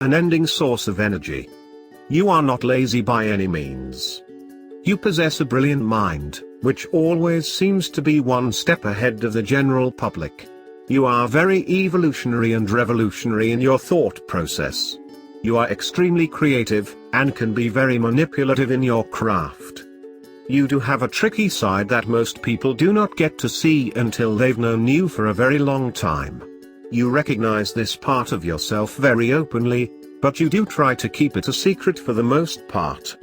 unending source of energy. You are not lazy by any means. You possess a brilliant mind, which always seems to be one step ahead of the general public. You are very evolutionary and revolutionary in your thought process. You are extremely creative, and can be very manipulative in your craft. You do have a tricky side that most people do not get to see until they've known you for a very long time. You recognize this part of yourself very openly, but you do try to keep it a secret for the most part.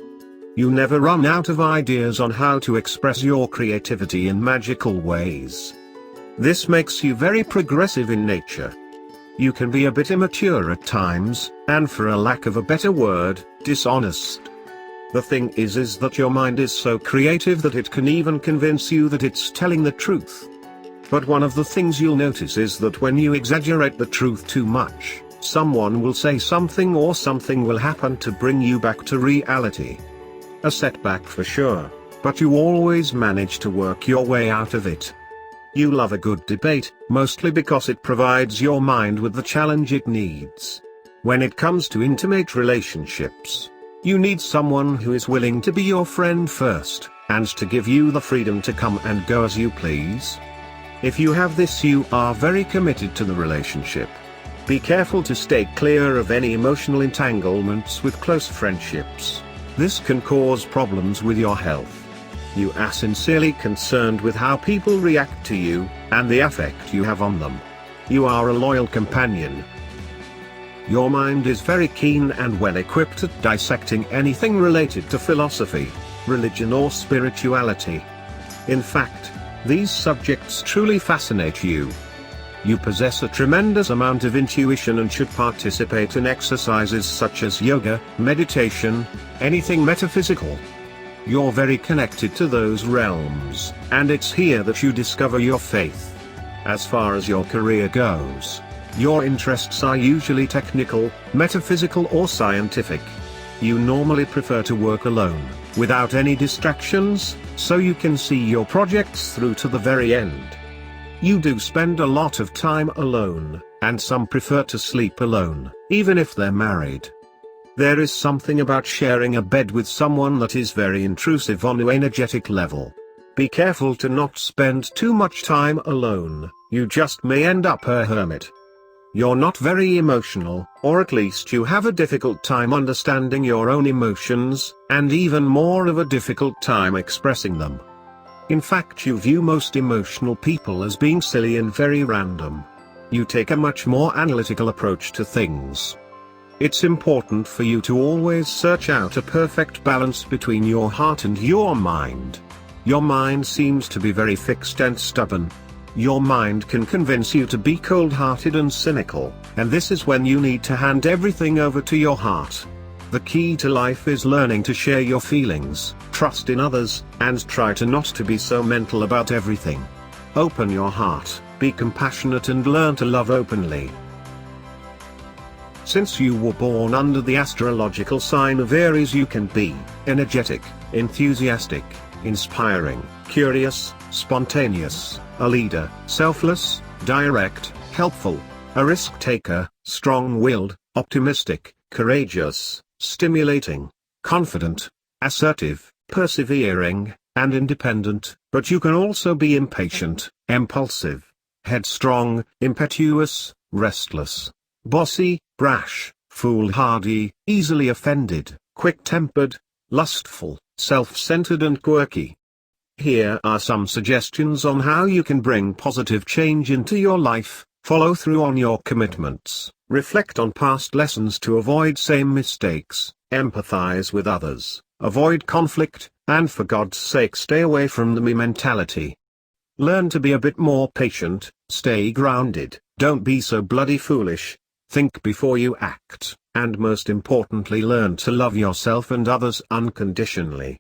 You never run out of ideas on how to express your creativity in magical ways. This makes you very progressive in nature. You can be a bit immature at times, and for a lack of a better word, dishonest. The thing is that your mind is so creative that it can even convince you that it's telling the truth. But one of the things you'll notice is that when you exaggerate the truth too much, someone will say something or something will happen to bring you back to reality. A setback for sure, but you always manage to work your way out of it. You love a good debate, mostly because it provides your mind with the challenge it needs. When it comes to intimate relationships, you need someone who is willing to be your friend first, and to give you the freedom to come and go as you please. If you have this, you are very committed to the relationship. Be careful to stay clear of any emotional entanglements with close friendships. This can cause problems with your health. You are sincerely concerned with how people react to you, and the effect you have on them. You are a loyal companion. Your mind is very keen and well equipped at dissecting anything related to philosophy, religion or spirituality. In fact, these subjects truly fascinate you. You possess a tremendous amount of intuition and should participate in exercises such as yoga, meditation, anything metaphysical. You're very connected to those realms, and it's here that you discover your faith. As far as your career goes, your interests are usually technical, metaphysical or scientific. You normally prefer to work alone, without any distractions, so you can see your projects through to the very end. You do spend a lot of time alone, and some prefer to sleep alone, even if they're married. There is something about sharing a bed with someone that is very intrusive on an energetic level. Be careful to not spend too much time alone, you just may end up a hermit. You're not very emotional, or at least you have a difficult time understanding your own emotions, and even more of a difficult time expressing them. In fact, you view most emotional people as being silly and very random. You take a much more analytical approach to things. It's important for you to always search out a perfect balance between your heart and your mind. Your mind seems to be very fixed and stubborn. Your mind can convince you to be cold-hearted and cynical, and this is when you need to hand everything over to your heart. The key to life is learning to share your feelings, trust in others, and try to not to be so mental about everything. Open your heart, be compassionate and learn to love openly. Since you were born under the astrological sign of Aries, you can be energetic, enthusiastic, inspiring, curious, spontaneous, a leader, selfless, direct, helpful, a risk-taker, strong-willed, optimistic, courageous, stimulating, confident, assertive, persevering, and independent, but you can also be impatient, impulsive, headstrong, impetuous, restless, bossy, brash, foolhardy, easily offended, quick-tempered, lustful, self-centered and quirky. Here are some suggestions on how you can bring positive change into your life. Follow through on your commitments, reflect on past lessons to avoid same mistakes, empathize with others, avoid conflict, and for God's sake stay away from the me mentality. Learn to be a bit more patient, stay grounded, don't be so bloody foolish, think before you act, and most importantly learn to love yourself and others unconditionally.